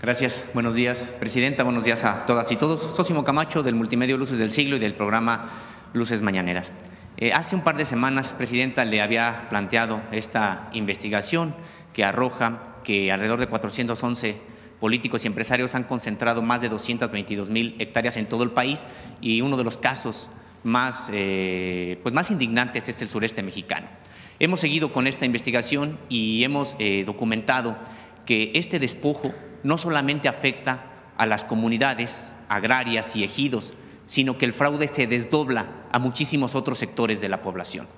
Gracias. Buenos días, Presidenta. Buenos días a todas y todos. Sósimo Camacho, del Multimedio Luces del Siglo y del programa Luces Mañaneras. Hace un par de semanas, Presidenta, le había planteado esta investigación que arroja que alrededor de 411 políticos y empresarios han concentrado más de 222,000 hectáreas en todo el país, y uno de los casos más indignantes es el sureste mexicano. Hemos seguido con esta investigación y hemos documentado que este despojo no solamente afecta a las comunidades agrarias y ejidos, sino que el fraude se desdobla a muchísimos otros sectores de la población.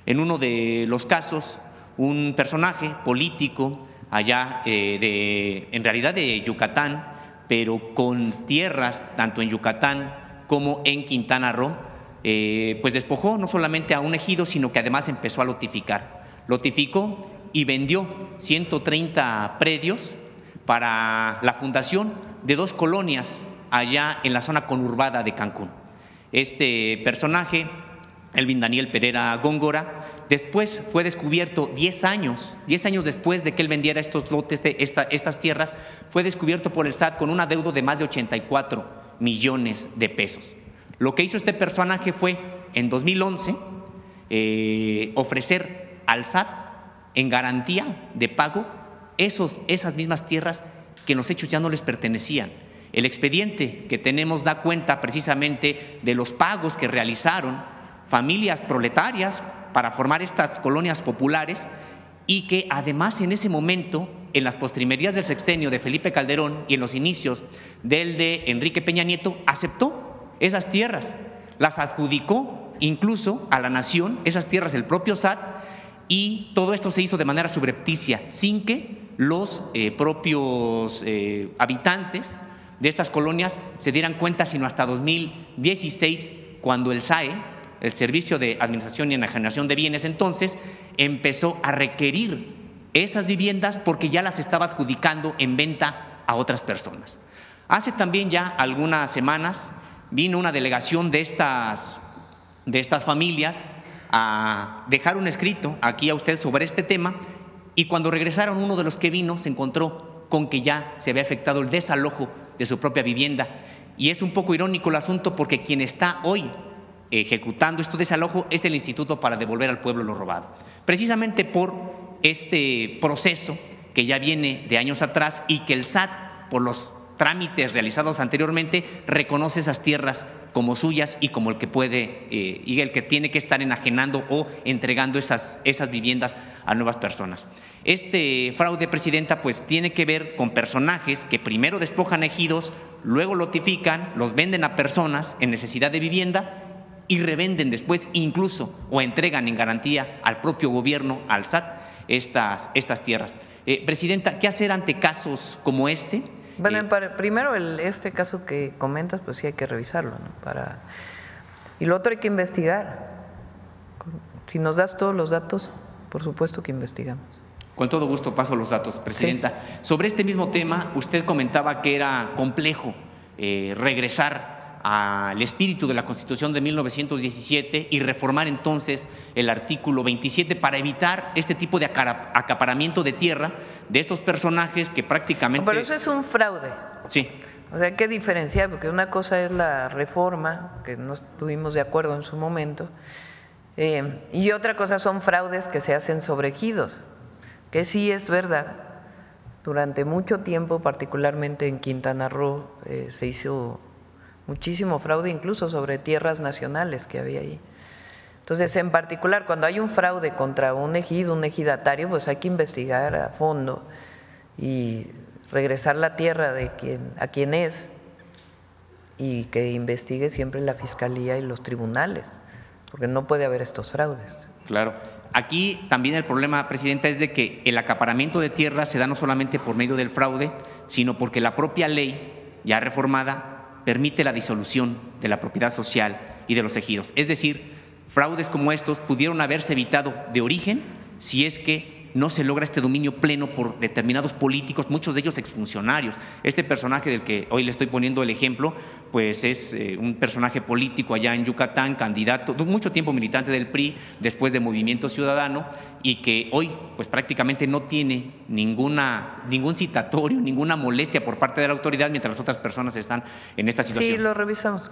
En uno de los casos, un personaje político allá en realidad de Yucatán, pero con tierras tanto en Yucatán como en Quintana Roo, pues despojó no solamente a un ejido, sino que además empezó a lotificar. Lotificó y vendió 130 predios para la fundación de 2 colonias allá en la zona conurbada de Cancún. Este personaje, Elvin Daniel Pereira Góngora, después fue descubierto 10 años después de que él vendiera estos lotes, estas tierras, fue descubierto por el SAT con un adeudo de más de 84 millones de pesos. Lo que hizo este personaje fue, en 2011, ofrecer al SAT en garantía de pago esas mismas tierras que en los hechos ya no les pertenecían. El expediente que tenemos da cuenta precisamente de los pagos que realizaron familias proletarias para formar estas colonias populares, y que además en ese momento, en las postrimerías del sexenio de Felipe Calderón y en los inicios del de Enrique Peña Nieto, aceptó esas tierras, las adjudicó incluso a la nación, esas tierras el propio SAT, y todo esto se hizo de manera subrepticia, sin que los propios habitantes de estas colonias se dieran cuenta, sino hasta 2016, cuando el SAE, el Servicio de Administración y Enajenación de Bienes, entonces empezó a requerir esas viviendas porque ya las estaba adjudicando en venta a otras personas. Hace también ya algunas semanas vino una delegación de estas familias a dejar un escrito aquí a usted sobre este tema, y cuando regresaron, uno de los que vino se encontró con que ya se había efectuado el desalojo de su propia vivienda. Y es un poco irónico el asunto, porque quien está hoy ejecutando este desalojo es el Instituto para Devolver al Pueblo lo Robado, precisamente por este proceso que ya viene de años atrás, y que el SAT, por los trámites realizados anteriormente, reconoce esas tierras como suyas y como el que puede y el que tiene que estar enajenando o entregando esas viviendas a nuevas personas. Este fraude, Presidenta, pues tiene que ver con personajes que primero despojan ejidos, luego lotifican, los venden a personas en necesidad de vivienda y revenden después incluso o entregan en garantía al propio gobierno, al SAT, estas tierras. Presidenta, ¿qué hacer ante casos como este? Bueno, primero este caso que comentas, pues sí hay que revisarlo, ¿no? Y lo otro hay que investigar. Si nos das todos los datos, por supuesto que investigamos. Con todo gusto paso los datos, Presidenta. Sí. Sobre este mismo tema, usted comentaba que era complejo regresar al espíritu de la Constitución de 1917 y reformar entonces el artículo 27 para evitar este tipo de acaparamiento de tierra de estos personajes que prácticamente… Pero eso es un fraude. Sí. O sea, hay que diferenciar, porque una cosa es la reforma, que no estuvimos de acuerdo en su momento, y otra cosa son fraudes que se hacen sobre ejidos, que sí es verdad. Durante mucho tiempo, particularmente en Quintana Roo, se hizo muchísimo fraude, incluso sobre tierras nacionales que había ahí. Entonces, en particular, cuando hay un fraude contra un ejido, un ejidatario, pues hay que investigar a fondo y regresar la tierra a quien es, y que investigue siempre la Fiscalía y los tribunales, porque no puede haber estos fraudes. Claro. Aquí también el problema, Presidenta, es de que el acaparamiento de tierra se da no solamente por medio del fraude, sino porque la propia ley, ya reformada, permite la disolución de la propiedad social y de los ejidos. Es decir, fraudes como estos pudieron haberse evitado de origen si es que no se logra este dominio pleno por determinados políticos, muchos de ellos exfuncionarios. Este personaje del que hoy le estoy poniendo el ejemplo, pues es un personaje político allá en Yucatán, candidato, mucho tiempo militante del PRI, después de Movimiento Ciudadano, y que hoy pues prácticamente no tiene ningún citatorio, ninguna molestia por parte de la autoridad, mientras las otras personas están en esta situación. Sí, lo revisamos.